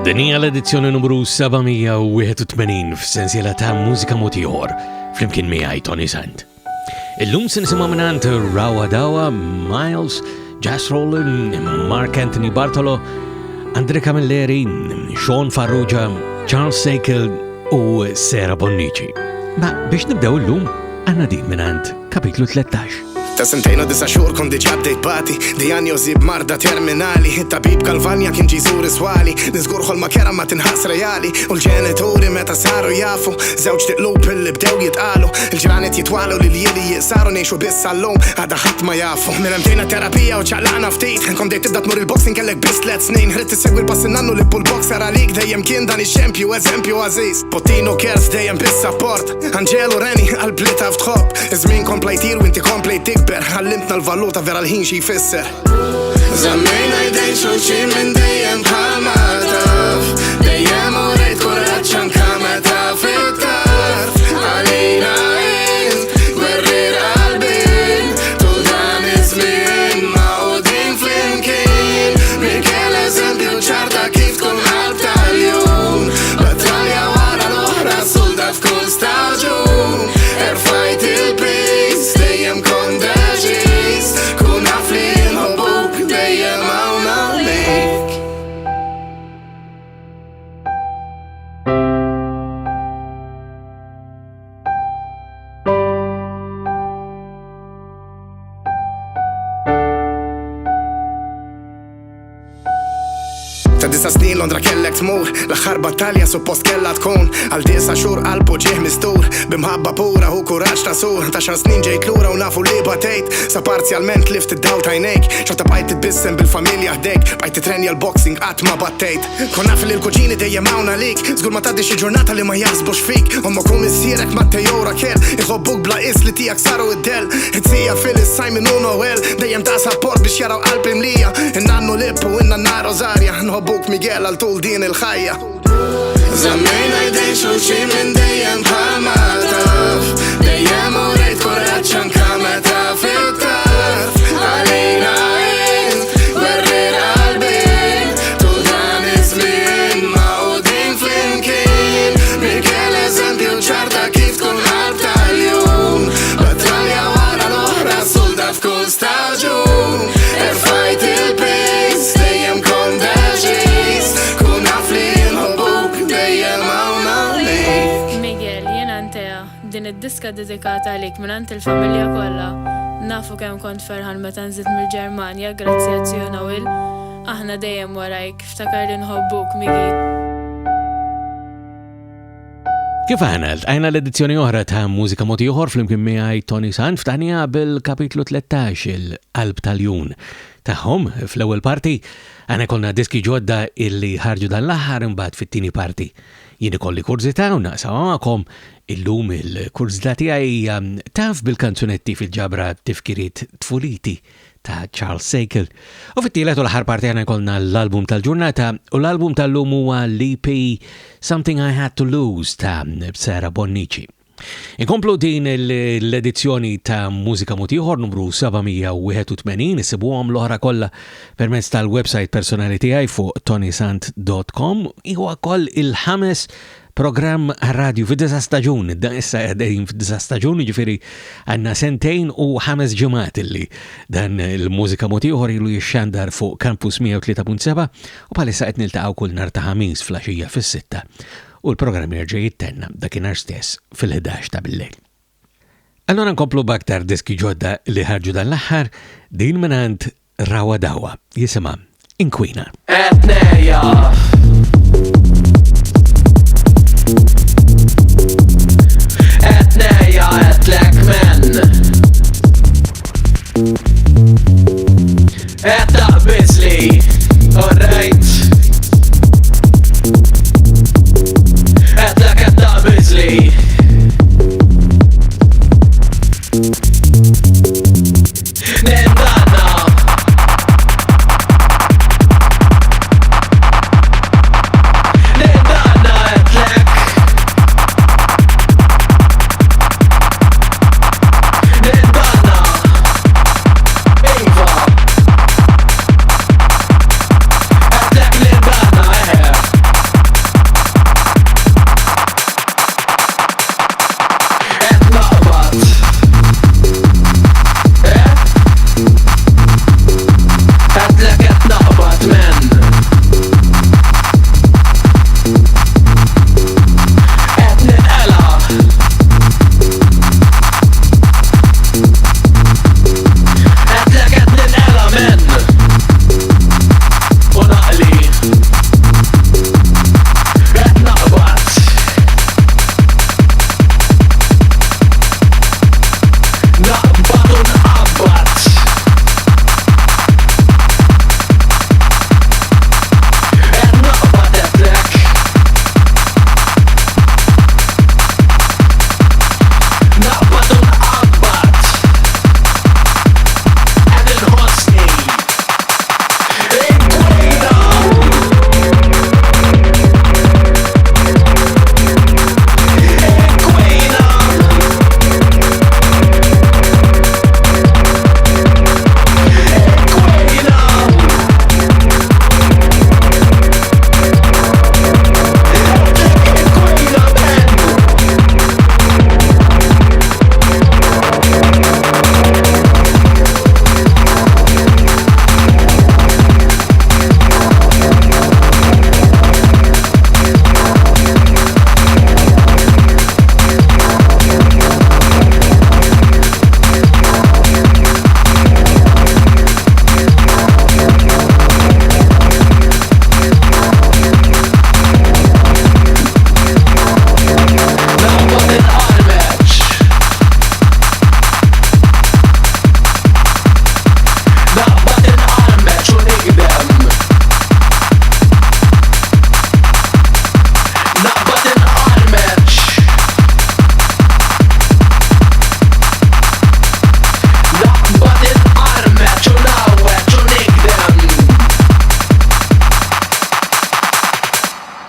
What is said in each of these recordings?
Dinija l-edizzjoni numru 781 f'sensiela ta' Mużika mod ieħor flimkien miegħi Toni Sant. Illum se nisimgħu mingħand RawgħaDagħwa, Myles, Rolyn, Mark Anthony Bartolo, Camilleri, Shaun Farrugia, Seychell u Sera Bonnici. Ma biex nibdew illum għandna din mingħand Kapitlu Tlettax. Ta' sentejn u 9 xhur kon diġà bdejt bati, dijanjosi b'marda terminali, it-tabib Galvanja kien ġiżur iswali, niżgur ħolma kera ma tinħass reali, u l-ġenituri meta saru jafu, żewġ tiqlub illi bdew jitqalu, il-ġranet jitwalu li l-jili jiqsaru ngħixu biss għallum għadha ħadd ma jafu. Minn hemm terapija u ċaqlaqna ftit, kon bdejt tibda tmur il-boxing kellek biss 3 snin, ħridt tissegwi l-pass in-nannu li bull-boxer għalik dejjem kien dan ix-xempju eżempju għażiż. Bottino Kers dejjem biss support, Anġelu Reni għall-blita f'tħobb, iż-żmien kompla jtir u inti kompla jtik għallimtna l-valuta vera l-ħin xi jfisser. Zammejna jdejn xulxin minn dejjem bħal Malta, dejjem u rejt kuraġġ anke meta fit-tarf, għalina int gwerrier qalbin, tul dan iż-żmien maqudin flimkien, mikel eżempju ċarta kif tkun qalb tal-Iljun, battalja wara l-oħra soldat f'kull staġun, erfajt il-pis dejjem konda Disa snin Londra kellek tmur, l-aħħar battalja suppost kella tkun, għal 9 xhur qalbu ġieħ mistur, bimħabba pura u kuraġġ ta' sur, ta' xar snin ġejt lura u nafu li batejt, sa parzjalment lift id-dawl ta' jnejk, xorta bqajt titbissem bil-familja ħdejk, bqajt titrenja l-boxing qatt ma battejt. Kon naf li l-kuġini dejjem hawn għalik, żgur ma tgħaddi xi ġurnata li ma jaħsbux fik, omma kum issierek Matteo Rakel, iħobbuk bla is li tiegħek saru id-del, it-sija Phyllis, Simon u Noel, dejjem ta' support biex jaraw qalb imlija, in-nannu Lippu u in-nanna Rosaria, nħobbuk Miguel għal tul din il-ħajja. Zammejna jdejn xulxin minn dejjem bħal Malta, dejjem u rejt kuraġġ anke meta fit-tarf, għalina int gwerrier qalbin, tul dan iż-żmien maqudin flimkien, mikel eżempju ċarta kif tkun qalb tal-Iljun, battalja wara l-oħra soldat f'kull staġun, erfajt il-pis dejjem konda din id-diska dedikata għalik minant il-familja kollha. Nafu kemm kont ferħan meta nżid mill-Ġermanja grazzi għazzjona Will. Aħna dejjem warajk, ftakar li nħobbuk Migi. Kif għanalt, għajna l-edizzjoni oħra ta' Mużika mod ieħor flimkien miegħi Toni Sant ftaħnija bil-Kapitlu Tlettax il-Qalb tal-Jun. Tagħhom fl-ewwel parti għana konna diski ġodda illi ħarġu dan l-aħħar imbagħad fit-tieni parti. Jien ikolli kurzita u naqsa magħkom illum il-kurzita tiegħi taf bil-kanzunetti fil-ġabra Tifkiriet Tfuliti ta' Seychell. U fit-tielet u l-aħħar parti għana jkollna l-album tal-ġurnata u l-album tal-lum huwa l-EP Something I Had to Lose ta' Sera Bonnici. Inkomplu din l-edizzjoni ta' Mużika mod ieħor numru 781 issibuhom l-oħra kollha permezz tal-website personali tiegħi fuq ToniSant.com huwa wkoll il-5 programm radio fid-9 staġun, issa qegħdin fid-9 staġun, ġifieri għandna 2 u 5 ġimgħat illi dan il-Mużika mod ieħor ilu jixxandar fuq Campus 103.7 u bħalissa qed niltaqgħu kull nhar ta' ħamis flaxija fis-6. U l-programm jerġa' jittenna dakinhar stess fil-11 ta' bil-lejl. Allora nkomplu b'aktar diski ġodda li ħarġu dan l-aħħar din mingħand RawgħaDagħwa jisimha Inkwina. Etneja etlek men taqbizli alright Bizli Nendana etlek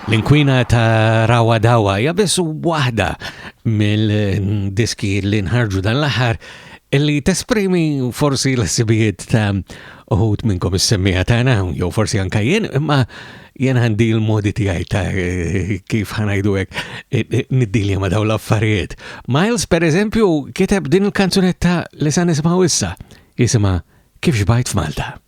L-Inkwina ta' RawgħaDagħwa hija biss waħda mill-diski li nħarġu dan l-aħħar illi tesprimi forsi l-sibijiet ta' uħud minnkom is-semmija tagħna jew forsi anke jien, imma jien għandi l-modi tiegħi ta' kif ħanajdu hekk niddilja ma' dawn l-affarijiet. Myles pereżempju kiteb din il-kanzunetta li sa nisimgħu issa, jisimha Kif Xbajt f'Malta.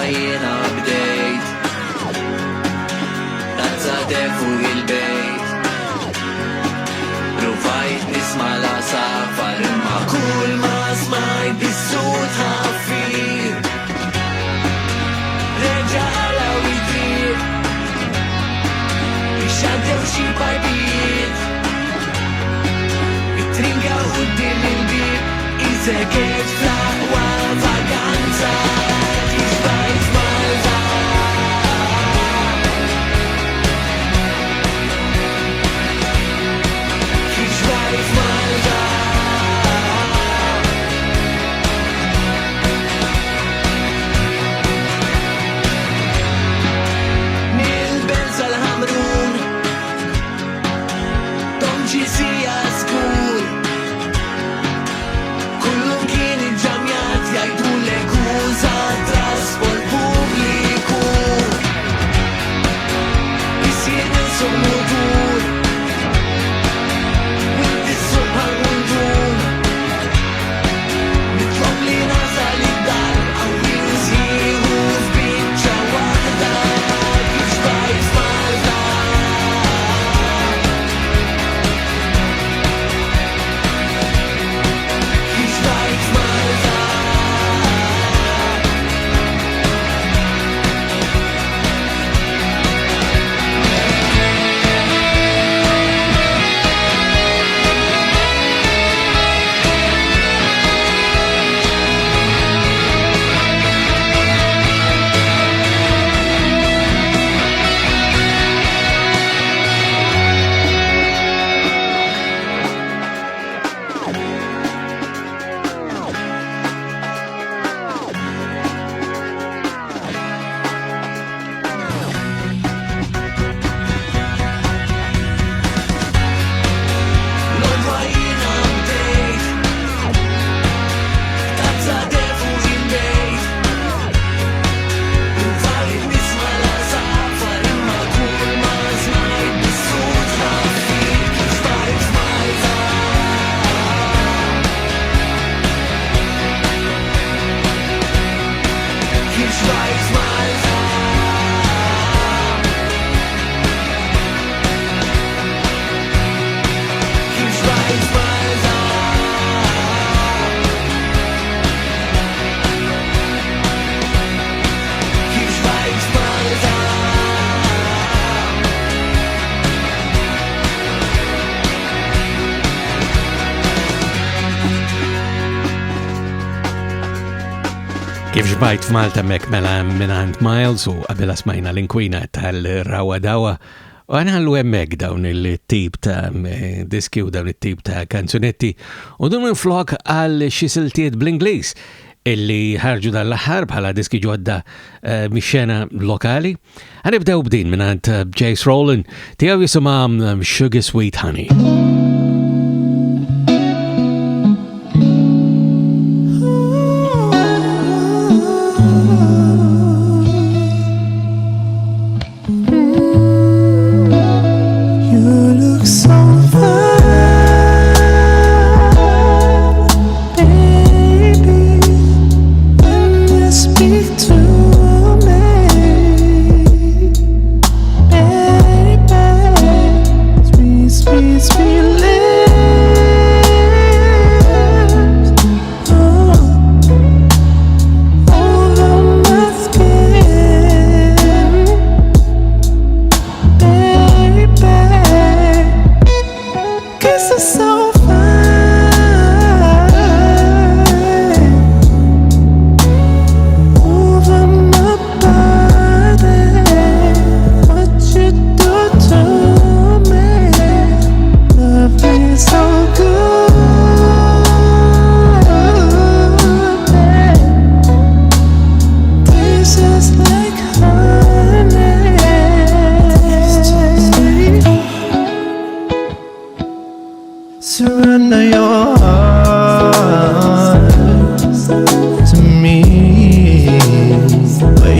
Jiena bdejt tazza fuq il-bejt Provajt nisma la safar imma kull ma smajt bis-sut ħaffir Reġa' għala u jtir Ixxaddew xi bajbiet It-tringa quddiem il-bib Iżegħet fl-aqwa vaganza Kif Xbajt f'Malta mek mela minant Myles u qabela smajna l-Inkwina tal-RawgħaDagħwa u għanħallu hemmhekk dawn il-tip ta' diski u dawn il-tip ta' kanzunetti u dun minn flok għal xi siltiet bl-Ingliż illi ħarġu dal-aħħar bħala diski ġodda mix-xena lokali. Ħanibdew b'din minant Rolyn tiegħu jisimha Sugar Sweet Honey. Sweet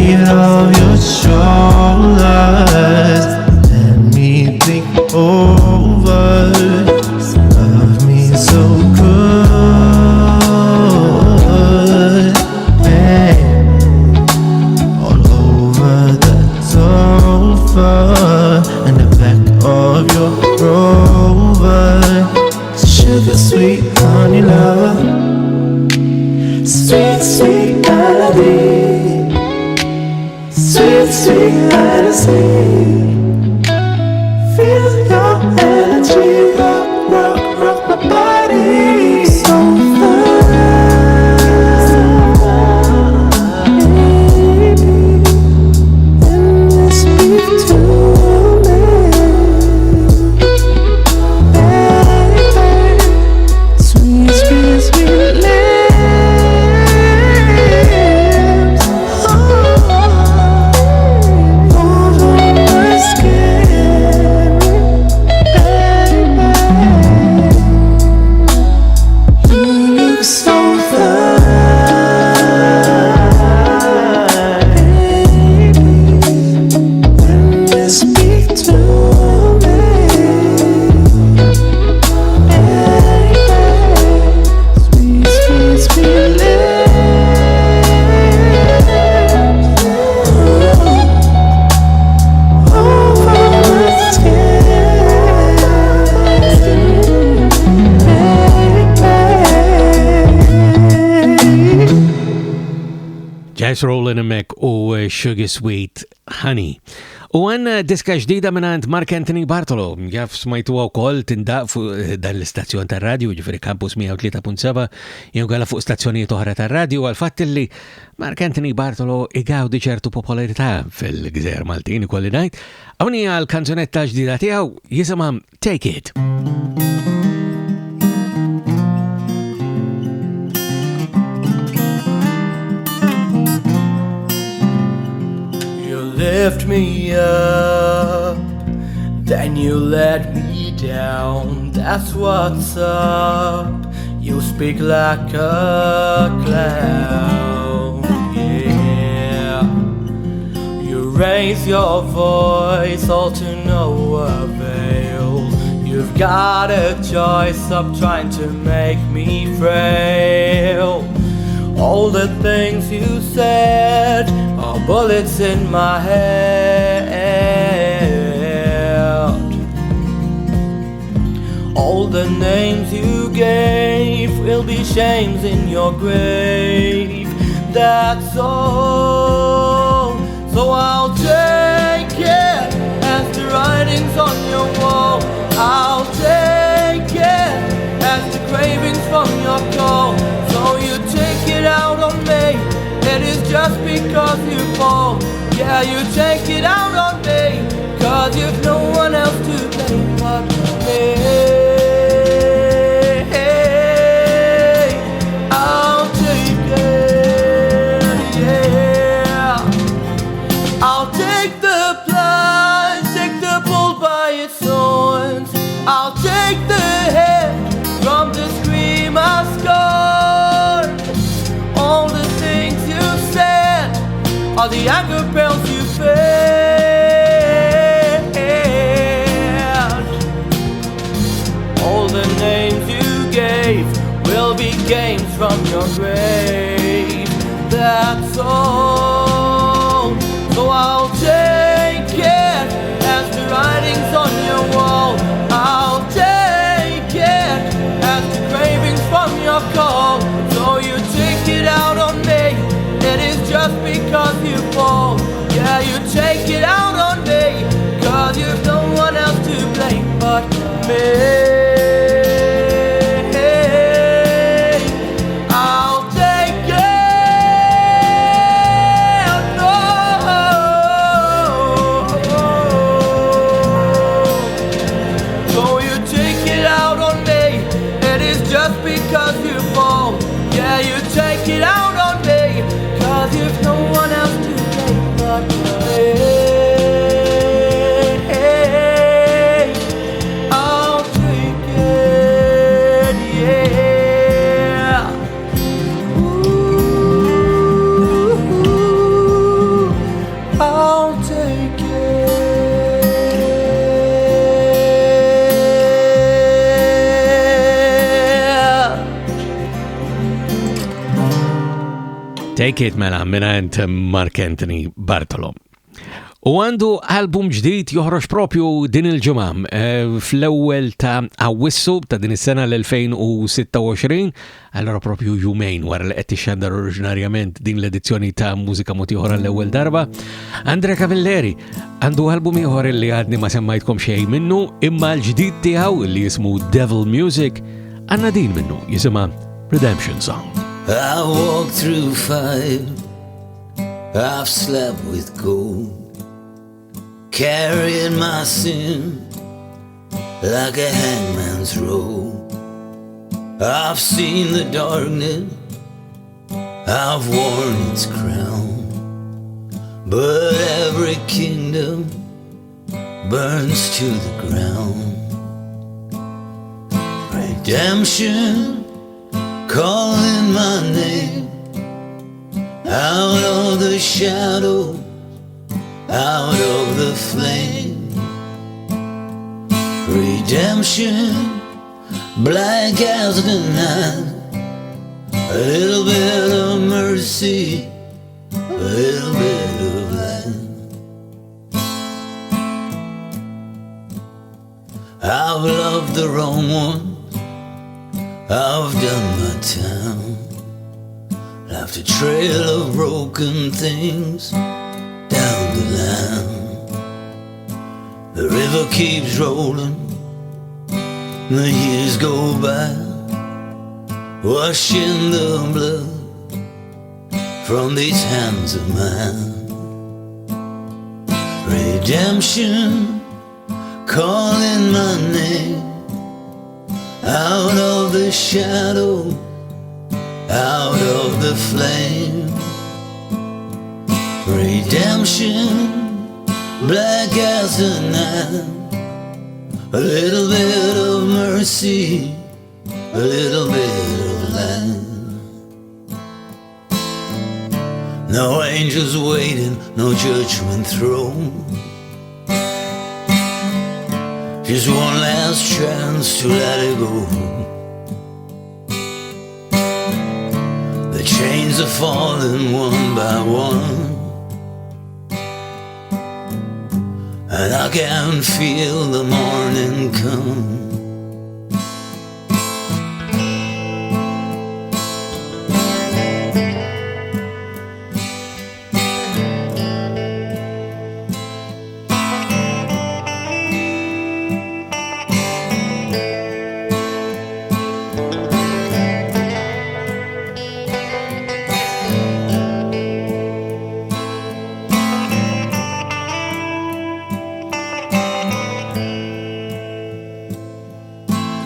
weight of your shoulders. Let me think over. Love me so good, babe. All over the sofa and the back of your Rover. Sugar sweet honey love, sweet sweet melody, sweet sweet fantasy. Feel your energy, rock rock rock my body. So fine, baby, and this beat to me, baby. Sweet sweet sweet lips, over my skin, baby. You look so fine, baby, when you speak to me, baby. Sweet, sweet, sweet lips, over my skin, baby. Jazz Rolyn Mek u Sugar Sweet Honey. U għan diska ġdida minnant Mark Anthony Bartolo, jaf smajtu għaw kol tindaq fuq dan l-istazzjon tar-radio, ġifiri Campus 103.7, jew għala fuq stazzjonijiet oħra tar-radio, għal-fatt li Mark Anthony Bartolo igawdi ċertu popolarità fil-Gżejjer Maltin ikolli ngħid. Hawn hija l-kanzunetta ġdida tiegħu jisimha Take It. You lift me up, then you let me down. That's what's up. You speak like a clown, yeah. You raise your voice, all to no avail. You've got a choice, stop trying to make me frail. All the things you said are bullets in my head. All the names you gave will be shames in your grave. That's all. So I'll take it as the writings on your wall. I'll take it as the cravings from your call. So you take it out on me. It is just because you fall. Yeah, you take it out on me, 'cause you've no one else to blame but me. I'll take it, yeah. I'll take the plunge, take the bull by its horns. I'll take the head from the scream I scorn. All the things you said are the anger bells you fed. All the names you gave will be games from your grave. That's all. So I'll take it as the writings on your wall. I'll take it as the cravings from your call. So you take it out on me. It is just because you fall. Yeah, you take it out on me, 'cause you've no one else to blame but me. I'll take it, no. So you take it out on me. It is just because you fall. Yeah, you take it out on me, 'cause you've no one else to blame but me. I'll take Take It mela minant Mark Anthony Bartolo. U għandu album ġdid joħroġ propju din il-ġimgħa fl-ewwel ta' Awwissu ta' din is-sena l-2026, allora propju jumejn wara li qed tixxandar oriġinarjament din l-edizzjoni ta' Mużika Ieħor għall-ewwel darba. Camilleri għandu album ieħor li għadni ma semmajtkom xejn minnu, imma l-ġdid tiegħu li jismu Devil Music għandna din minnu jisimha Redemption Song. I walked through fire, I've slept with gold, carrying my sin like a hangman's rope. I've seen the darkness, I've worn its crown, but every kingdom burns to the ground. Redemption calling my name out of the shadow, out of the flame. Redemption, black as the night, a little bit of mercy, a little bit of light. I've loved the wrong one, I've done my time, left a trail of broken things down the line. The river keeps rolling, the years go by, washing the blood from these hands of mine. Redemption calling my name out of the shadow, out of the flame. Redemption, black as the night, a little bit of mercy, a little bit of light. No angels waiting, no judgment throne, just one last chance to let it go. The chains are falling one by one, and I can feel the morning come.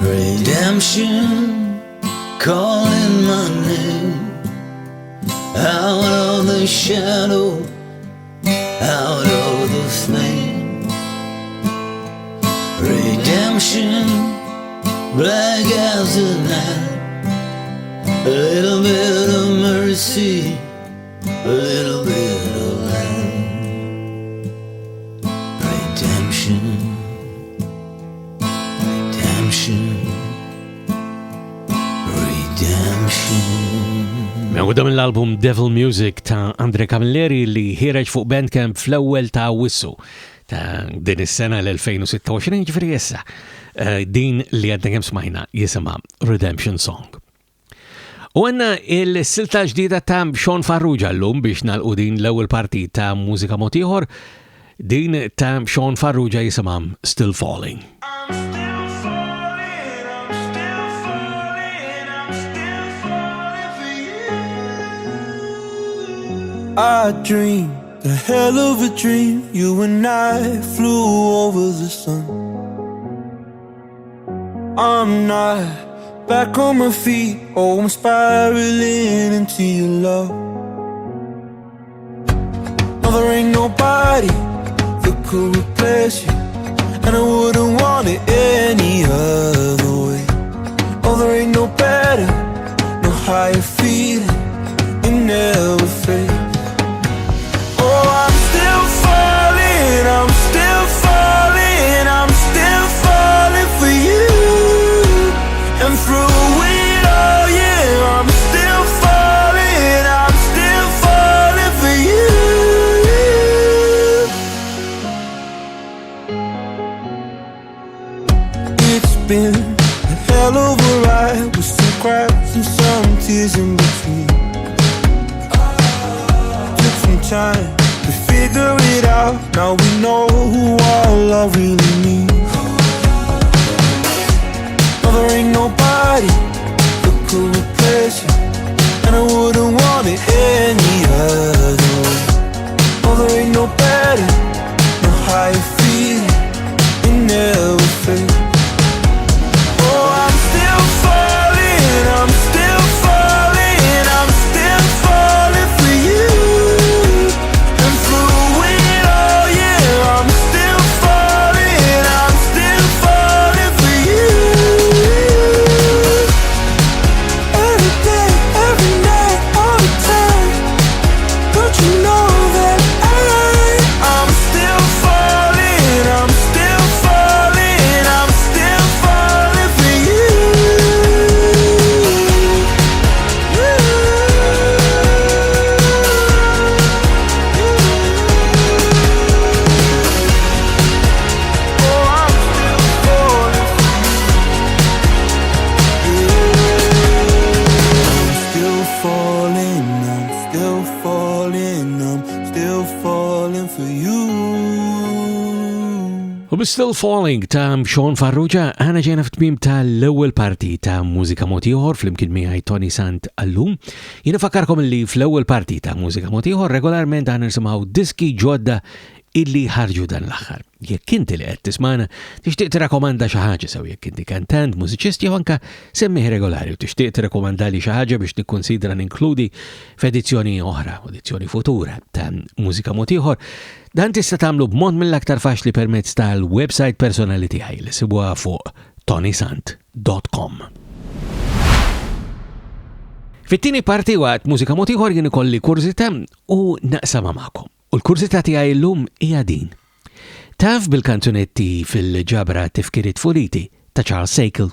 Redemption, calling my name out of the shadow, out of the flame. Redemption, black as the night, a little bit of mercy, a little bit of light. Redemption, redemption. Mewda mill-album Devil Music ta' Camilleri li ħireġ fuq Bandcamp fl-ewwel ta' Awwissu ta' din is-sena l-2026 ġifieri issa. Din li għadna kemm smajna jisimha Redemption Song. U għandna il-silta ġdida ta' Shaun Farrugia llum biex nagħlqu din l-ewwel parti ta' Mużika Ieħor, din ta' Shaun Farrugia jisimha Still Falling. I dreamed a hell of a dream. You and I flew over the sun. I'm not back on my feet. Oh, I'm spiraling into your love. No, there ain't nobody that could replace you, and I wouldn't want it any other way. Oh, there ain't no better, no higher feeling. You never fade. I'm still falling, I'm still falling, I'm still falling for you. And through it all, yeah, I'm still falling, I'm still time to figure it out. Now we know who our love really means. No, there ain't nobody who could replace you, and I wouldn't want it any other way. No, there ain't no better, no higher feeling, it never fades. Oh, I'm still falling, I'm still falling, I'm still falling for you. And through it all, yeah, I'm still falling for you. Every day, every night, all the time. Don't you know that I'm still falling, I'm still falling, I'm still falling for you. Oh, I'm still falling for you. I'm still falling, I'm still falling, I'm still falling for you. U Still Falling ta' Shaun Farrugia għana ġena f'tmim ta' l-ewwel parti ta' Mużika Mod Ieħor flimkien miegħi Toni Sant allum. Jiena fakkarkom li fl-ewwel parti ta' Mużika Mod Ieħor regolarment għana nisimgħu diski ġodda illi ħarġu dan l-aħħar. Jekk inti li qed tismana tixtieq tirrakkomanda xi ħaġa sew jekk inti kantant, mużiċist jew anke semmih regolari u tixtieq tirrakkomanda li xi ħaġa biex nikkonsidra ninkludi f'edizzjoni oħra, edizzjoni futura ta' Mużika Mod Ieħor, dan tista' tagħmlu b'mod mill-aktar faċli permezz tal-website personali tiegħi li sibuha fuq ToniSant.com. Fit-tieni parti waqt Mużika Mod Ieħor jien ikolli kurzita u naqsama magħkom. U l-kurzita tiegħi llum hija din. Taf bil-kanzunetti fil-ġabra Tifkiriet Tfuliti ta' Seychell.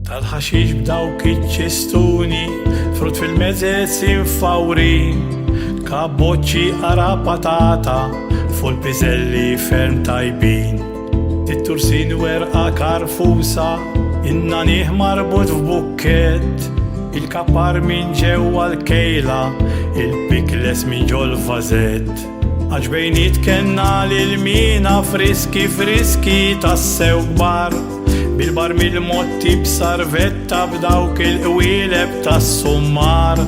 Tal-ħaxix b'dawk iċ-ċistuni, frut fil-meżez infawrin, kabboċċi ara patata, fuq il-piżelli ferm tajbin. It-tursin werqa karfusa, innanih marbut f'bukket, il-kapar minn ġewwa l-kejla, il-pikles minn ġol vazet. Għaġbejniet kenna l-mina friski tassew kbar, bil-bar mill-motti b'sarvetta b'dawk il-qwileb tas-summar.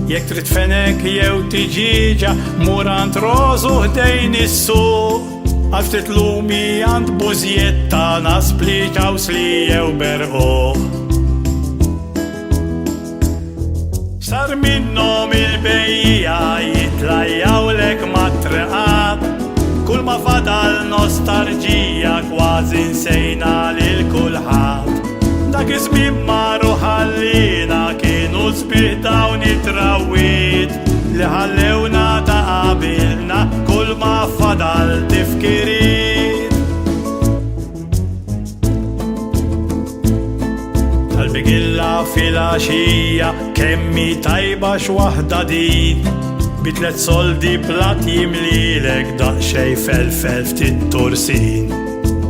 Jekk trid fenek jew tiġiġa murant rożu ħdejn is-suq, għaftit lumi għand bużjetta naspliċa u sli jew berqu. Sar minnom il-bejjiegħa jitlajjawlek mat-treqat, kull ma fadal nostalġija kważi nsejna lil kulħadd. Dak iż-żmien maru ħallina kienu sbieħ dawn it-trawwiet li ħallewna ta' qabilna kull ma fadal tifkiriet. Tal-bigilla fil-għaxija kemmi tajba x'waħda din, bitlet soldi plat jimlilek daqxej felfel ftit tursin.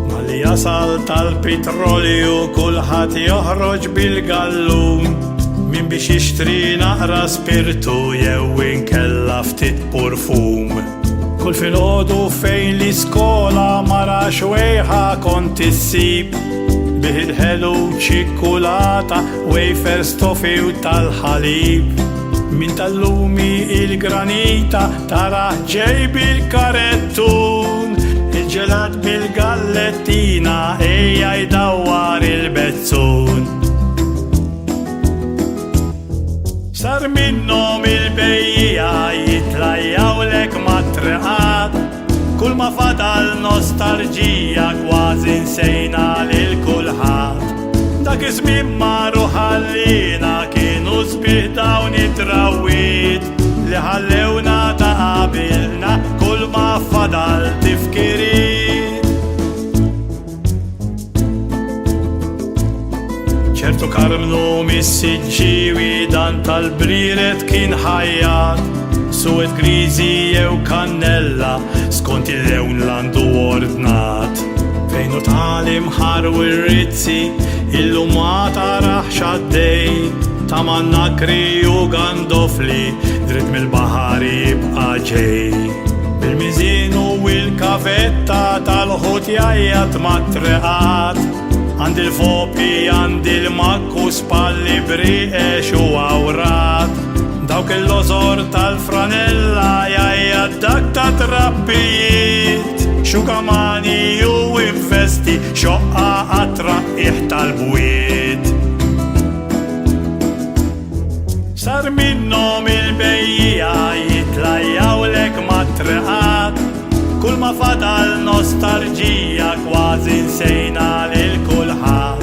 Malli jasal tal-petrolju kulħadd joħroġ bil-gallun, min biex jixtri naqra spirtu jew inkella ftit purfum. Kull filgħodu fejn l-iskola mara xwejħa kont issib, bih il-ħelu ċikkulata, wafers tofi u tal-ħalib. Min tal-lumi il-granita taraħ ġej bil-karettun, il-ġelat bil-gallettina ejja jdawwar il-bezzun. Sar minnom il-bejjiegħa jitlajjawlek mat-treqat, kull ma fadal nostalġija kważi nsejna lil kulħadd. Dak iż-żmien maru ħallina kienu sbieħ dawn it-trawwiet li ħallewna ta' qabilna kull ma fadal tifkiriet. ċertu Karmnu mis-Siġġiewi dan tal-Briret kien ħajjat, suwed griżi jew kannella skont il-lewn l-għandu ordnat. Fejn kienu talim ħarw ir-rizzi, illum ma tarax għaddej, ta' mannakri u gandofli, dritt mill-baħar jibqa' ġej. Bil-miżin u il-kavetta tal-ħut jajjat mat-treqat, għandi l-fopi, għandi l-makku, spalli briqex u awrat. Dawk il-lozor tal-franella jajjat dak ta' trappijiet, xukamani u infesti, xoqqa għatraqqieħ tal-bwiet. Sar minnom il-bejjiegħa jitlajjawlek mat-treqat, kull ma fadal nostalġija kważi nsejna lil kulħadd.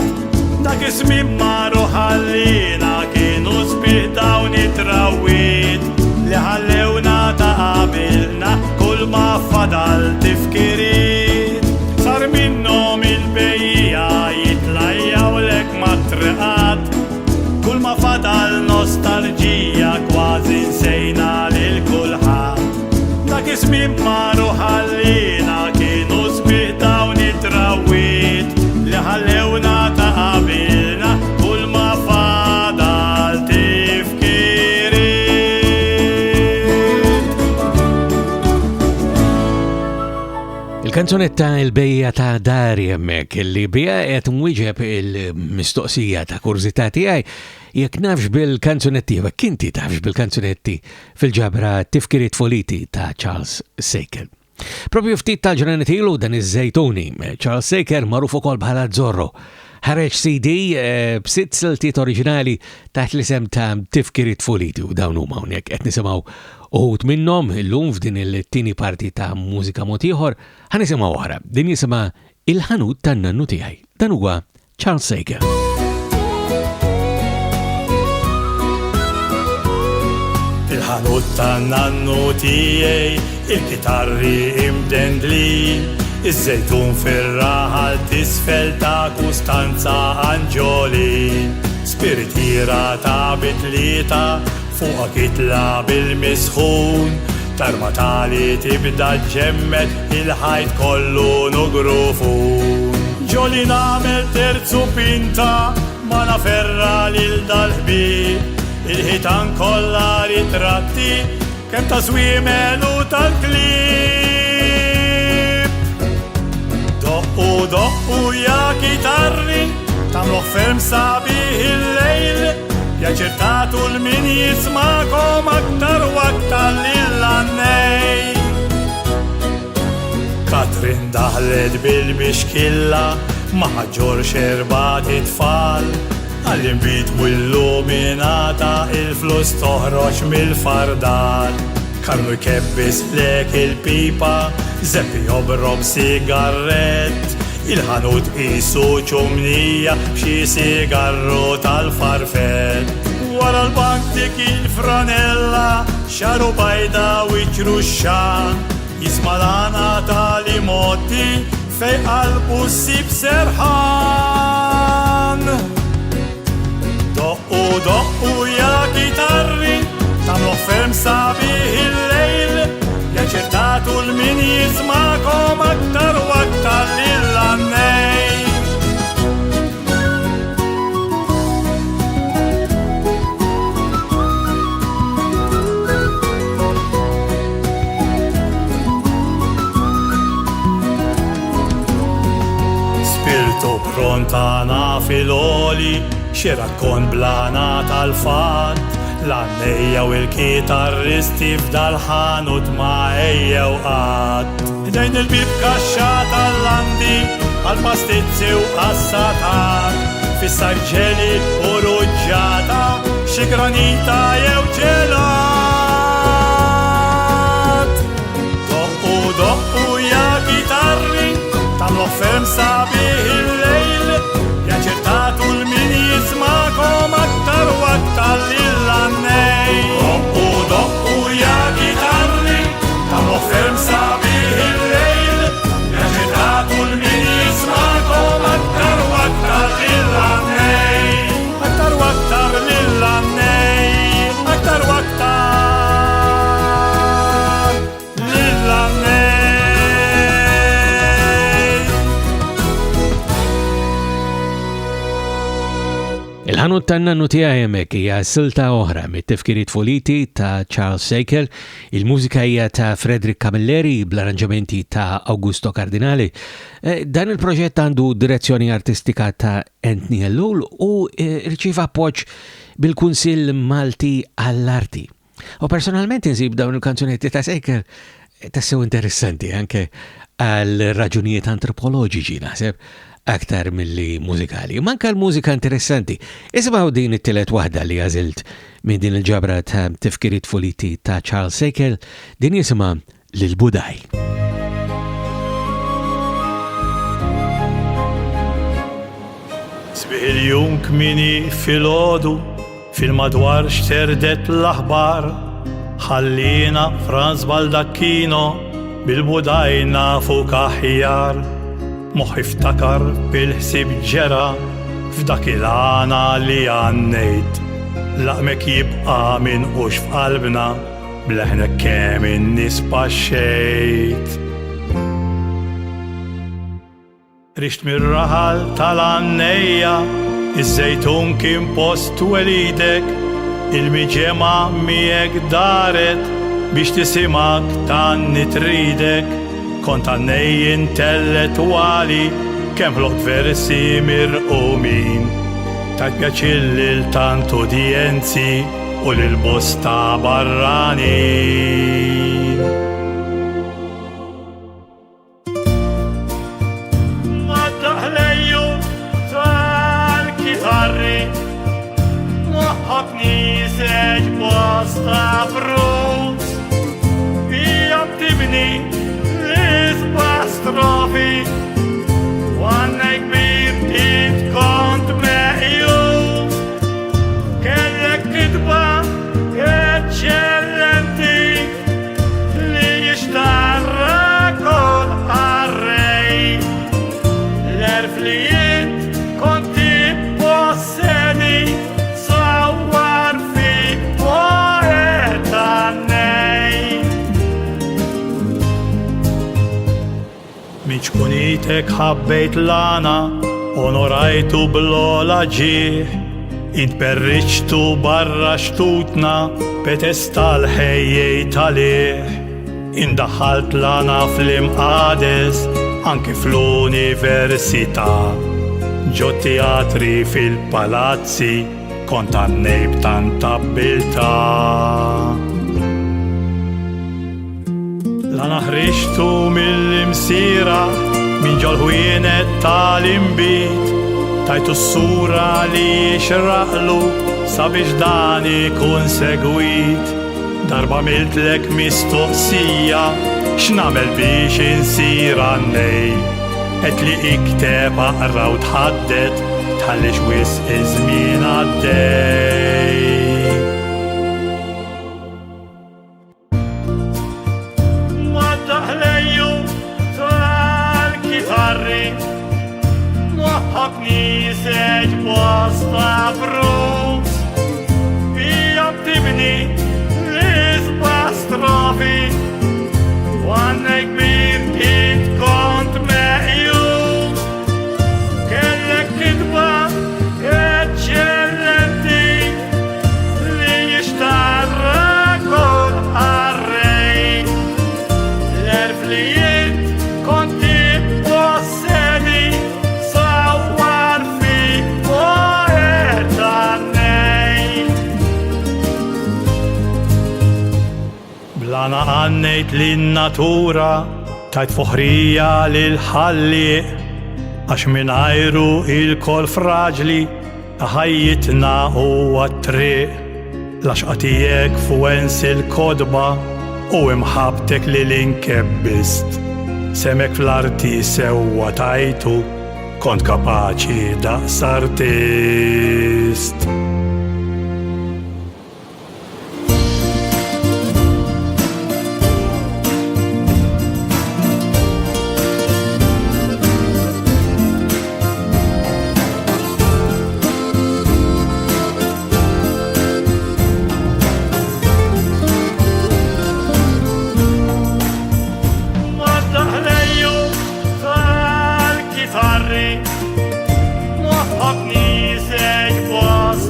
Dak ismim maru ħallina kienu sbieħ dawn it-trawwiet li ħallewna ta' qabilna kull ma fadal tifkiriet. Sar minnom il-bejjiegħa jitlajjawlek mat-treqat, kull ma fadal nostalġija kważi nsejna lil kulħadd. Dak ismim maru ħallina kienu sbieħ dawn it-trawwiet li ħallewna ta' qabilna kull ma fadal tifkiriet. Il-kanzunetta Il-Bejjiegħa ta' Dari hemmhekk li biha qed nwieġeb il-mistoqsija ta' kurzità tiegħi jekk nafx bil-kanzunetti, jekk inti tafx bil-kanzunetti fil-ġabra Tifkiriet Tfuliti ta' Charles Seychell. Propju ftit tal-ġranet ilu dan iż-żejtuni, Charles Seychell magħruf ukoll bħala Zorro, ħareġ CD b'sitt siltiet oriġinali taħt l-isem ta' Tifkiriet Tfuliti u dawn huma hawnhekk qed nisimgħu uħud minnhom illum f'din il-tieni parti ta' Mużika mod ieħor ħanisimgħu oħra. Din jisimha Il-Ħanut tan-Nannu Tiegħi. Dan huwa Charles Seychell. Il-ħanut tan-Nannu tiegħi, il-kitarri imdendli, iż-żejtun fir-raħal tisfel ta' kustanza anġoli, spiritiera ta' bitlieta fuqa kitla bil-misħun, tarmatali tibda ġemmet il-ħajt kollu nugrufun. Ġoli nagħmel terzu pinta ma naferra lil dal-ħbieb, il-ħitan kollha ritratti kemm ta' swimel u tal-klib. Doqqu ja kitarri tagħmluh ferm sabiħ il-lejl, jaċertatu l-min jismakom aktar u aktar lill-għannej. Katrin daħlet bil-bixkilla ma ħaġġorx erbat it-tfal, għall-imbit u illuminata il-flus toħroġ mill-fardal. Karmnu jkebbis lek il-pipa, Zeppi jobrob sigarrett, il-ħanut qisu ċumnija b'xi sigarru tal-farfett. Wara l-bank dik il-franella, xaru bajda wiċru x-xan, jisma l-għana tal-imotti fej qalbu ssib serħan. Doqqu ja kitarri tagħmluh ferm sabiħ il-lejl, jaċertatu l-min jismakom aktar u aktar lill-għannej. Spirtu prontana fil-oli, xirakkon blana tal-fat, l-għannejja u l-kitarristi f'dal-ħanut ma' ejjew qatt. Dejn il-bib kaxxa tal-landi, għal-pastizzi u qassatar, fis-sarġeli u ruġġata, xi granita jew ġelat. Doqqu ja kitarri tagħmluh ferm sabiħ il-lejl, jaċertatu l-min jismakom aktar u aktar lill-għannej. Doqqu ja kitarri tagħmluh ferm sabiħ il-lejl, jaċertatu l-min jismakom aktar u aktar lill-għannej. Aktar u aktar lill-għannej, aktar u aktar lill-għannej. Il-Ħanut tan-Nannu Tiegħi hemmhekk hija silta oħra mit-Tifkiriet Tfuliti ta' Seychell, il-mużika hija ta' Camilleri bl-arranġamenti ta' Augusto Cardinali. Dan il-proġett għandu direzzjoni artistika ta' Anthony Ellul u rċieva appoġġ bil-Kunsill Malti għall-Arti. U personalment insib dawn il-kanzunetti ta' Seychell tassew interessanti anke għal raġunijiet antropoloġiċi naħseb aktar milli mużikali. Manka l-mużika interessanti. Ismaw din it-tielet waħda li għażilt minn din il-ġabra ta' Tifkiriet Tfuliti ta' Seychell, din jisimha Lill Budaj. Sbieħ Iljun kmini fil-ħodu fil-madwar xterdet l-aħbar ħallina Franz Baldaccino bil-Budaj nafu kaħjar. Moħħi ftakar bil-ħsieb ġera f'dak il-għana li għannejt. Laqmek jibqa' minn ux f'qalbna bleħnek kemm in-nies paxxejt. Rixt mir-raħal tal-għannejja, iż-żejtun kien post welidek, il-miġema miegħek daret biex tisimak tanni tridek. Kont għannej intellettuali kemm ħloqt versi mirqumin. Tajt pjaċilli l-tant udjenzi u l-bosta barranin. Maddaħlejju tal-kitarri moħħok niseġ bosta brus hija btibni strofi għanna kbir int kont meqjus kellek kitba eccellenti li jixtarra kol arrej l-erflijiet konti possedi sawar fi poeta nej. Miċkunitek ħabbejt lana, onorajtu bl-ola ġieħ, int perriċtu barra xtutna, petestal ħejjej talih. Indaħalt lana fl-imqades, anki fl-università, ġo teatri fil-palazzi, kont għannejb tanta bilta. Lana ħriġtu mill-imsira min ġol-ħwienet tal-imbit, tajtu s-sura li xraqlu sabiex dan ikun segwit. Darba miltlek mistoqsija x'namel biex insir għannej, et li ikteb aqra u tħaddet tħallix wis iż-żmien għaddej. Niseġ bosta brus hija btibni l-isba strofi għanna kbir int kont meqjus kellek kitba eccellenti li jixtarra kol arrej l-erflijiet konti possedi Lana għannejt l-natura tajt fuħrija l-ħalliq għax minn għajru il-kol fraġli ħajjitna u għat-triq laxqatijek fuens il-kodba u imħabtek li l-inkebbist semek fl-arti sewa tajtu kont kapaċi daqs artist. Moħħok niseġ bosta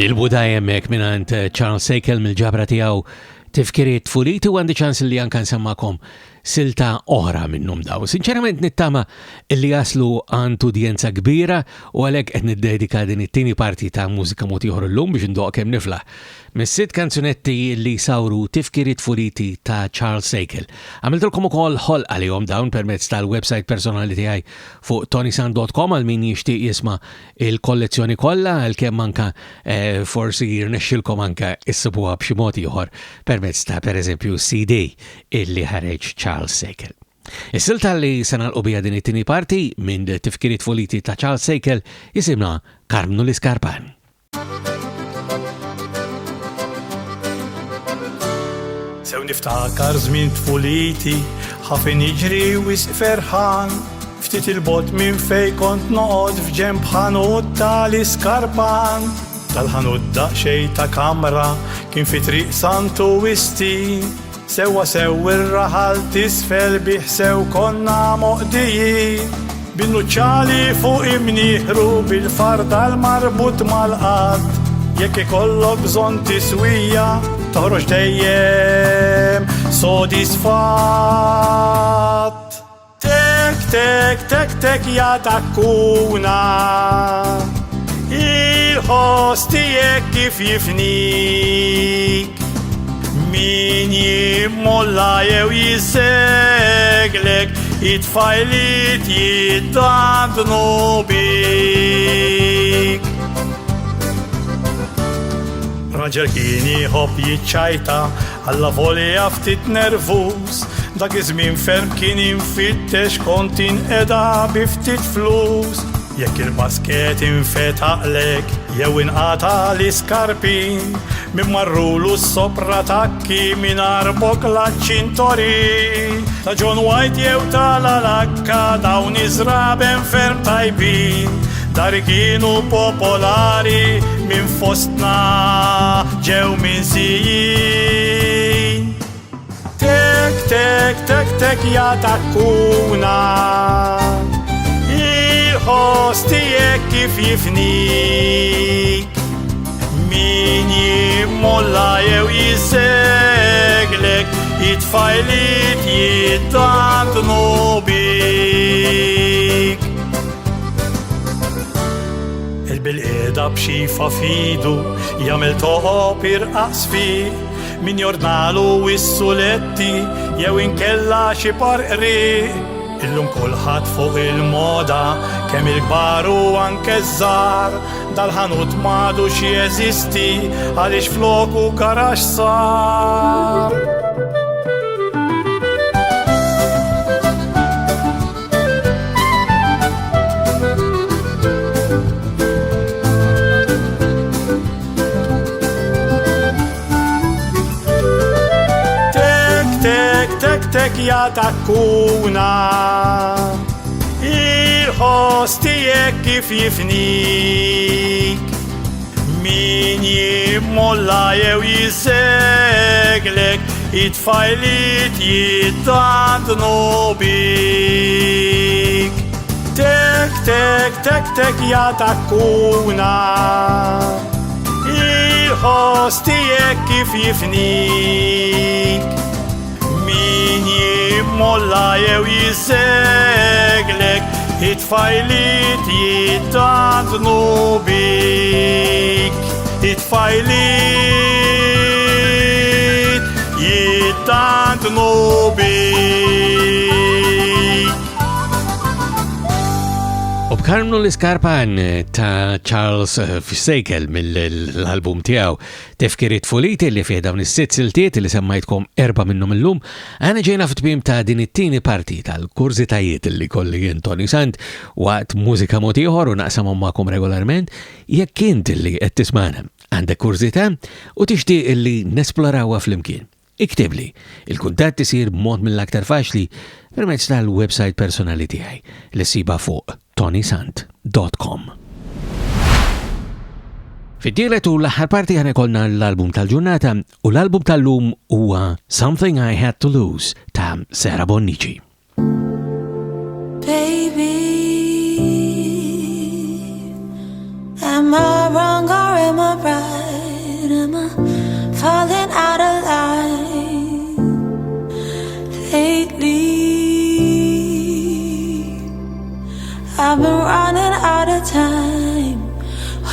Lill Budaj hemmhekk mingħand Seychell mill-ġabra tiegħu Tifkiriet Tfuliti u għandi ċans li anke nsemmakom silta oħra minnhom daw. Sinċerament nittama illi jaslu għand udjenza kbira u għalhekk qed niddedika din it-tieni parti ta' mużika mod ieħor illum biex indoq kemm niflaħ mis-sitt kanzunetti li sawru Tifkiriet Tfuliti ta' Seychell. Għamiltilkom ukoll ħolq għalihom dawn permezz tal-website personali tiegħi fuq ToniSant.com għal min jixtieq jisma' il-kollezzjoni kollha għalkemm anke forsi jirnexxilkom anke issibuha b'xi mod ieħor permezz ta' pereżempju CD illi ħareġ Seychell. Is-silta li se nagħlqu biha din it-tieni parti minn Tifkiriet Tfuliti ta' Seychell jisimha Karmnu l-Iskarpan. Sew niftakar żmien Tfuliti ħafin jiġri wisq ferħan ftit il-bot minn fejn kont noqgħod f'ġenb ħanut tal-Iskarpan. Tal-ħanut daqsxejn ta' kamra kien fi triq santu wisti. Sewa sew ir-raħal tisfel bih sew konna moqdijin. Bin-nuċċali fuq imnieħru bil-farda l-marbut mal-qadd. Jekk ikollok bżonn tiswija toħroġ dejjem sodisfatt. Tek tek tek tek ja takkuna il-ħoss tiegħek kif jifnik. Min jimmolla jew jiseglek it-tfajliet jiddandnu bik. Raġel kien jħobb jiċċajta alla volja ftit nervuż. Dak iż-żmien ferm kien infittex kont inqeda bi ftit flus. Jekk il-basket infetaqlek jew inqata l-iskarpin min marrulu s-sopra takki mingħajr bokla ċintori. Ta' John White jew tal-Alakka dawn iżraben ferm tajbin. Dari kienu popolari minn fostna ġew minn sijin. Tek tek tek tek ja takkuna il-ħoss tiegħek kif jifnik. Min jimmolla jew jiseglek it-tfajliet jiddandnu bik. Il-bil-qiegħda b'xifa fidu jagħmel toqob irqas fih. Min jornalu is-suletti jew inkella xi parqri. Illum kulħadd fuq il-moda kemm il-kbar u anke żgħar. Dal-ħanut m'għadux jeżisti għaliex floku garax sar. Tek ja takkuna il-ħoss tiegħek kif jifnik. Min jimmolla jew jiseglek it-tfajliet jiddandnu bik. Tek tek tek tek ja takkuna il-ħoss tiegħek kif jifnik. Min jimmolla jew jiseglek it-tfajliet jiddandnu bik. It-tfajliet jiddandnu bik. U b'Karmnu l-Iskarpan ta' Seychell mill-album tiegħu Tifkiriet Tfuliti li fih dawn is-sitt siltiet li semmajtkom 4 minnhom illum, għana ġejna f'tmiem ta' din it-tieni parti tal-kurzitajiet li kolli jien Toni Sant waqt mużika mod ieħor u naqsamhom magħkom regolarment. Jekk int li qed tismana għandek kurzità u tixtieq li nesplorawha flimkien. Iktibli, il-kuntatt isir b'mod mill-aktar faċli permezz tal-website personali tiegħi li ssiba fuq ToniSant.com. Fid-dielet u l-aħħar parti ħana kolna l-album tal-ġurnata u l-album tal-lum huwa Something I Had to Lose ta' Bonnici. Baby, am I wrong or am I right? falling out of line lately. I've been running out of time,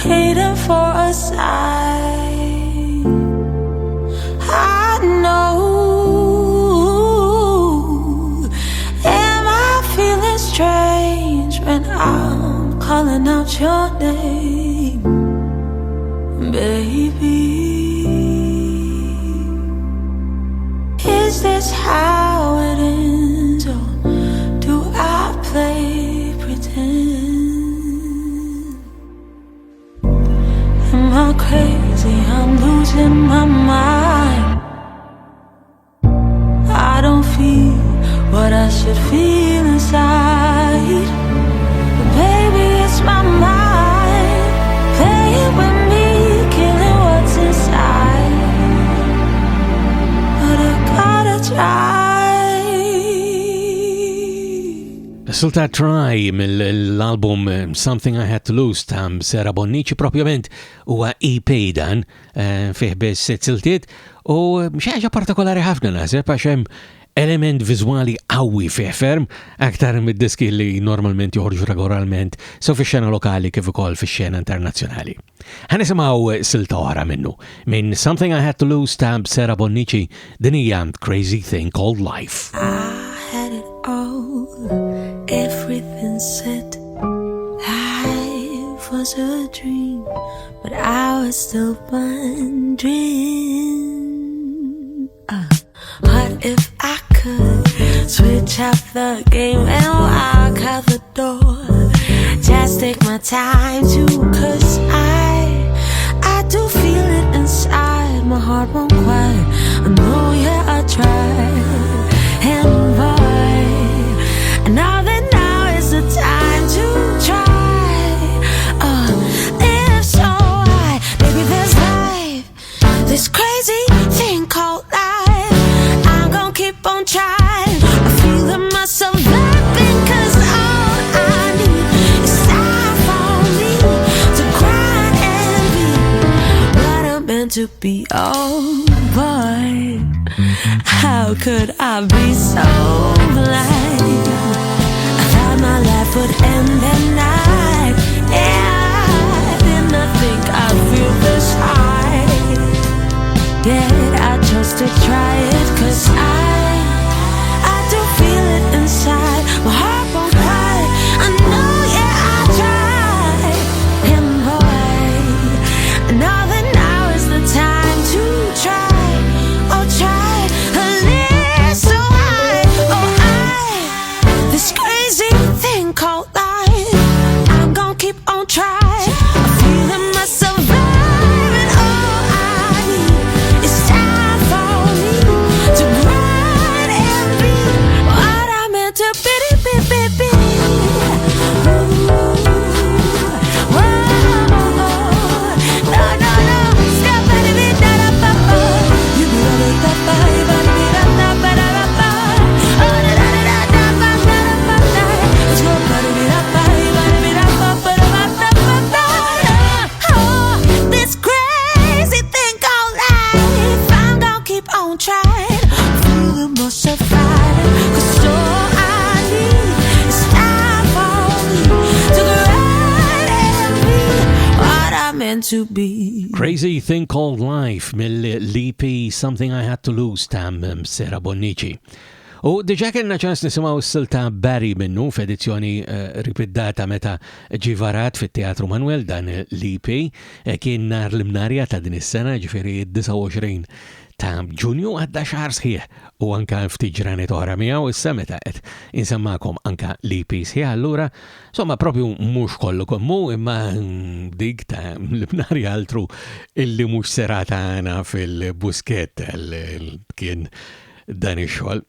waiting for a sign. I know. Am I feeling strange when I'm calling out your name, baby? Is this how it ends, or do I play pretend? Am I crazy? I'm losing my mind. I don't feel what I should feel inside, but baby, it's my mind playing with me, killing what's inside. But I gotta try. Sulta Try mill-album Something I Had to Lose ta' Sera Bonnici, propjament huwa EP dan fih biss 6 siltiet u xi ħaġa partikolari ħafna naħseb għax hemm element viżwali qawwi fih ferm aktar mid-diski li normalment joħorġu regolarment sew fix-xena lokali kif ukoll fix-xena internazzjonali. Ħanisimgħu silta oħra minnu minn Something I Had to Lose ta' Sera Bonnici, din hija Crazy Thing Called Life. I had it all, everything said life was a dream, but I was still wondering, what if I could switch up the game and walk out the door? Just take my time too, 'cause I do feel it inside. My heart won't quiet. I know, yeah, I tried. And boy, now that now is the time to try. If so, maybe there's life, this crazy thing called life. I'm gonna keep on trying. I feel in myself laughing, 'cause all I need is time for me to cry and be what I'm meant to be. Oh boy, how could I be so blind? I thought my life would end at night. Yeah, I did not think I'd feel this high. Yet I chose to try it, 'cause I do feel it inside. My heart won't cry. I know, yeah, I tried. And boy, now that now is the time to try. Oh, try a little so high. Oh, this crazy thing called life. I'm gonna keep on trying. I'm feeling myself vibing. All I need is time for me to grind and be what I'm meant to be. This crazy thing called life. I'm gonna keep on trying, feeling myself fighting, 'cause all I need is time for me to grind and be what I'm meant to be. Crazy Thing Called Life mill-EP Something I Had to Lose ta' Sera Bonnici. U diġa kellna ċans nisimgħu s-silta Barry minnu f'edizzjoni ripiddata meta ġivarat fit-Teatru Manuel dan l-EP kien nar l-imnarja ta' din is-sena, ġifieri 29 ta' Ġunju, għadda xahar sħiħ u anka ftit ġranet oħra miegħu issa meta qed insemmakom anka l-EP sħiħ allura somma propju mhux kollu kommu imma dik ta' l-imnarja altru illi mhux serata għana fil-buskett kien dan ix-xogħol.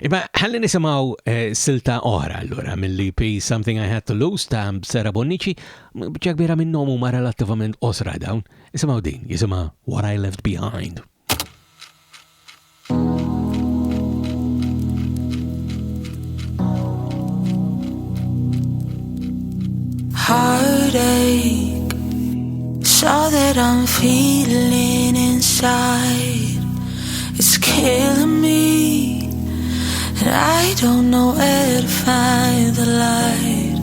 Imma ħalli nisimgħu silta oħra allura mill-EP Something I Had to Lose ta' Sera Bonnici, biċċa kbira minnhom huma relattivament osra dawn. Isimgħu din, jisimha What I Left Behind. Heartache 'Cause all that I'm feeling inside is killing me, and I don't know where to find the light.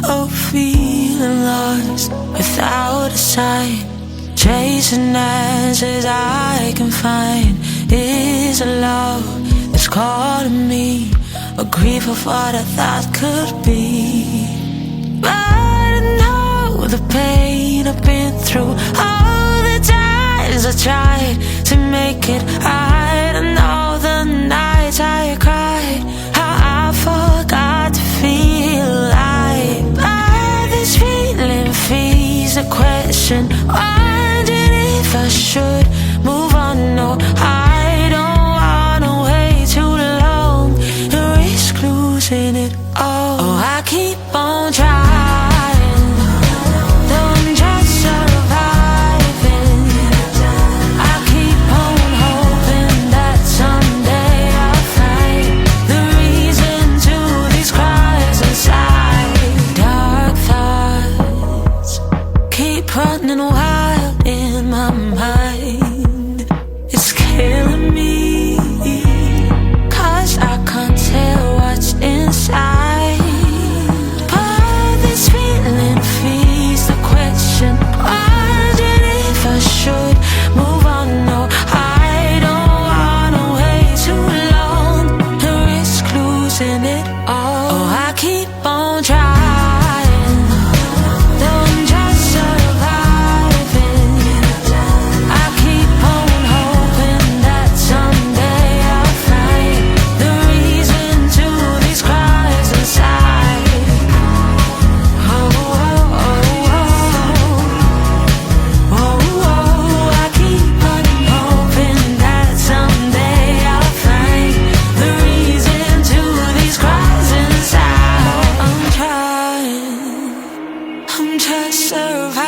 Oh, feeling lost without a sight, chasing answers I can find. Is a love that's calling me, a grief of what I thought could be. But I know the pain I've been through, all the times I tried to make it right. I know the nights I cried, how I forgot to feel alive. But this feeling feeds the question, wondering if I should move on. No, I don't wanna wait too long and risk losing it all. Oh, I keep on trying, though I'm just surviving. I keep on hoping that someday I'll find the reason to these cries inside. Dark thoughts keep running wild in my mind. It's killing me, 'cause I can't tell what's inside. But this feeling feeds the question, wondering if I should move on. No, I don't wanna wait too long and risk losing it all. Oh, I keep on trying, though I'm just surviving. I keep on hoping that someday I'll find the reason to these cries inside. Oh, oh, oh, oh, oh, oh. I keep on hoping that someday I'll find the reason to these cries inside. I'm trying, I'm just surviving.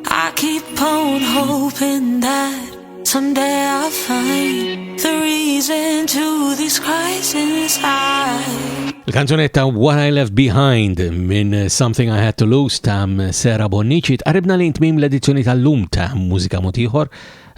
I keep on hoping that someday I'll find the reason to these cries inside. Il-kanzunetta What I Left Behind minn Something I Had to Lose ta' Sera Bonnici tqaribna li ntmim l-edizzjoni tal-lum ta' Mużika Ieħor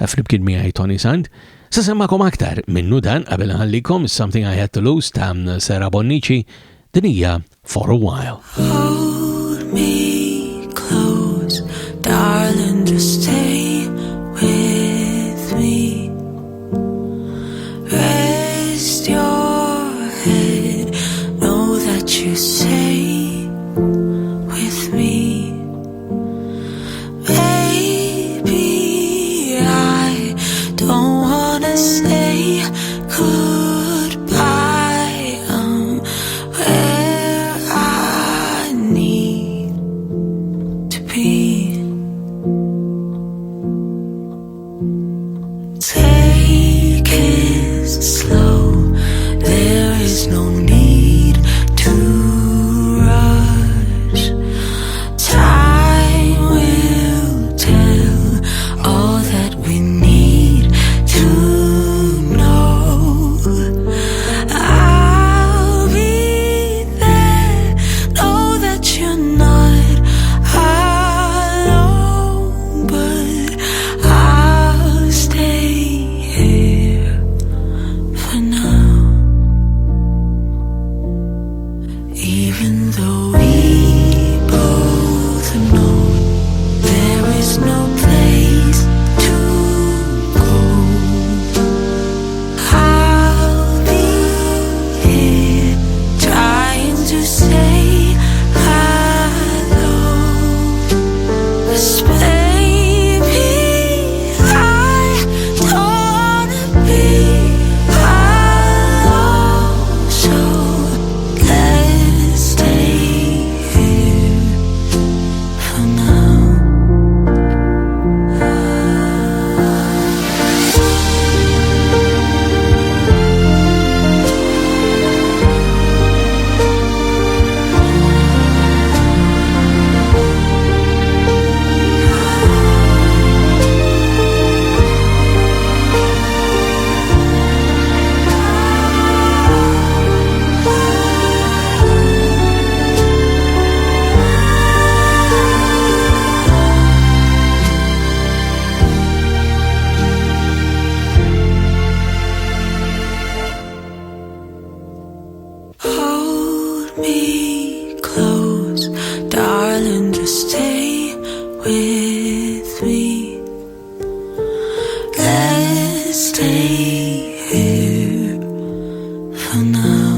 flimkien miegħi Toni Sant. Sa semmakom aktar minnu dan qabel ħallikom Something I Had to Lose ta' Sera Bonnici din hija For a While. Hold me close, darling, just stay with me. Rest your head, know that you stay with me. Baby, I don't wanna say goodbye. Where I need to be. Take it slow, there is no need to rush. Time will tell all that we need to know. I'll be there, know that you're not alone, but I'll stay here for now. Even though we both know there is no place to go, I'll be here trying to say hello. 'Cause baby, I don't wanna be alone, so let's stay here for now. here for now.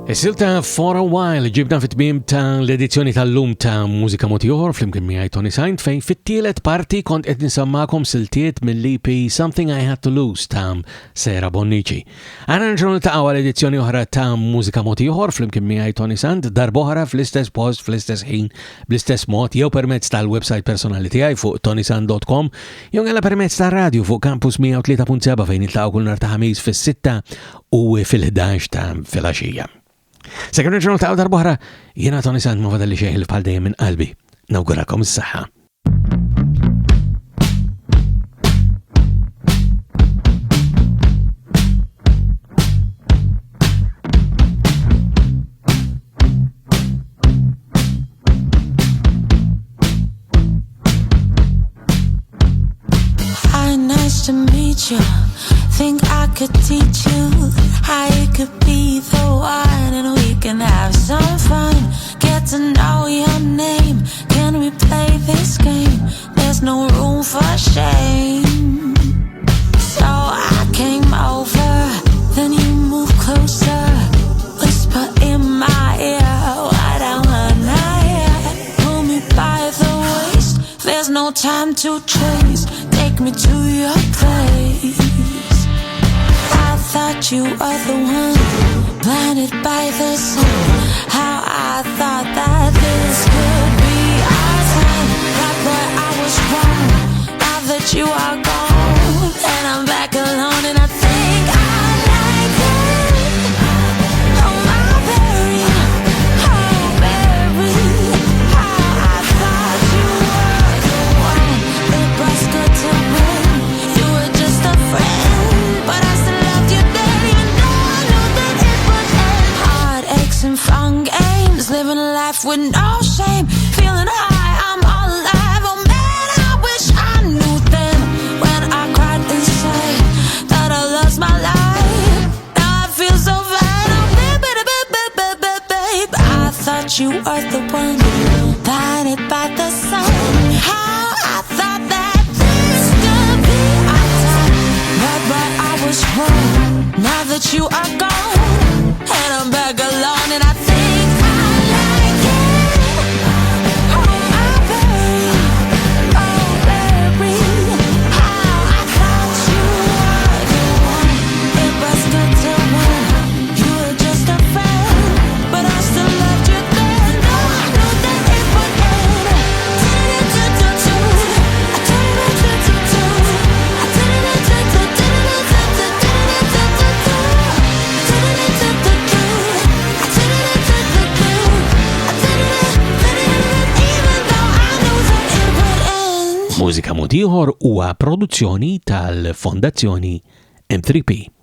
Is-silta For a While ġibna fit-tmiem ta' l-edizzjoni tal-lum ta' Mużika Mod Ieħor flimkien miegħi Toni Sant fejn fit-tielet parti kont qed nisammakom siltiet mill-EP Something I Had to Lose ta' Sera Bonnici. Għana nġru niltaqgħu għal-edizzjoni oħra ta' Mużika Mod Ieħor flimkien miegħi Toni Sant darb'oħra fl-istess post, fl-istess ħin, bl-istess mod jew permezz tal-website personali tiegħi fuq ToniSant.com jew għalla permezz tar-radju fuq Campus 103.7 fejn niltaqgħu kull nhar ta' ħamis fis-6 u fil-11 ta' filgħaxija. Sekretarju ġurnal ta' darbohra, jiena Toni Sant ma fadalli xejn bħal dejjem minn qalbi. Nawgurakom is-saħħa. Hi, nice to meet you. Think I could teach you how you could be the one, and we can have some fun. Get to know your name. Can we play this game? There's no room for shame. So I came over, then you moved closer. Whisper in my ear what I wanna hear. Pull me by the waist. There's no time to chase. Take me to your place. I thought you were the one, blinded by the sun. How I thought that this could be our time. That boy, I was wrong. Now that you are gone, and I'm back alone, and I think I like it. Oh, my berry, oh, berry. How I thought you were the one. It was good to me. You were just a friend, but I still loved you then, even though I knew that it would end. Heartaches and fun games, living a life with no shame, feeling high, I'm all alive. Oh man, I wish I knew then, when I cried inside, that I lost my life. Now I feel so fine. Oh baby, babe, I thought you were the one, blinded by the sun. How I thought that this could be our time. But I was wrong. Now that you are gone, and I'm back alone, and I think I like it. Oh, my baby, oh, baby. How I thought you were the one. It was good to win. You were just a friend, but I still loved you then. No, I knew that it would end. Mużika Mod Ieħor huwa produzzjoni tal-Fondazzjoni M3P.